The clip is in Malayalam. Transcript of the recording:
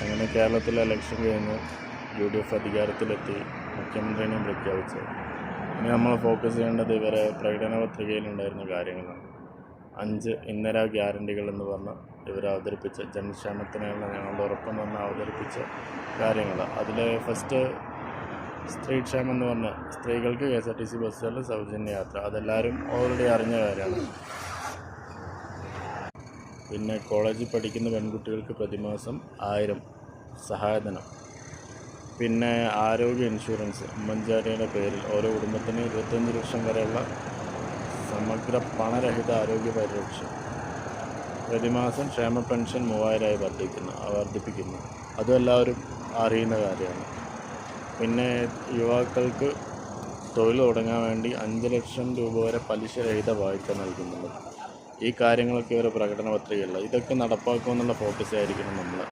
അങ്ങനെ കേരളത്തിലെ ഇലക്ഷൻ കഴിഞ്ഞ് UDF അധികാരത്തിലെത്തി, മുഖ്യമന്ത്രിനെയും പ്രഖ്യാപിച്ചു. ഇനി നമ്മൾ ഫോക്കസ് ചെയ്യേണ്ടത് ഇവരെ പ്രകടന പത്രികയിലുണ്ടായിരുന്ന കാര്യങ്ങളാണ്. 5 ഇന്ദിര ഗ്യാരണ്ടികൾ എന്ന് പറഞ്ഞ് ഇവർ അവതരിപ്പിച്ച ജനക്ഷേമത്തിനുള്ള ഞങ്ങളുടെ ഉറപ്പെന്ന് പറഞ്ഞ് അവതരിപ്പിച്ച കാര്യങ്ങൾ. അതിൽ ഫസ്റ്റ് സ്ത്രീക്ഷേമം എന്ന് പറഞ്ഞാൽ സ്ത്രീകൾക്ക് KSRTC ബസ്സുകളിൽ സൗജന്യ യാത്ര. അതെല്ലാവരും ഓൾറെഡി അറിഞ്ഞ കാര്യമാണ്. പിന്നെ കോളേജിൽ പഠിക്കുന്ന പെൺകുട്ടികൾക്ക് പ്രതിമാസം 1000 സഹായധനം. പിന്നെ ആരോഗ്യ ഇൻഷുറൻസ് ഉമ്മൻചാണ്ടിയുടെ പേരിൽ ഓരോ കുടുംബത്തിന് 25 ലക്ഷം വരെയുള്ള സമഗ്ര പണരഹിത ആരോഗ്യ പരിരക്ഷ. പ്രതിമാസം ക്ഷേമ പെൻഷൻ 3000 വർദ്ധിപ്പിക്കുന്നു. അതും എല്ലാവരും അറിയുന്ന കാര്യമാണ്. പിന്നെ യുവാക്കൾക്ക് തൊഴിൽ തുടങ്ങാൻ വേണ്ടി 5 ലക്ഷം രൂപ വരെ പലിശരഹിത വായ്പ നൽകുന്നുണ്ട്. ഈ കാര്യങ്ങളൊക്കെ ഒരു പ്രകടന പത്രികയല്ല. ഇതൊക്കെ നടപ്പാക്കുമെന്നുള്ള ഫോക്കസ് ആയിരിക്കണം നമ്മൾ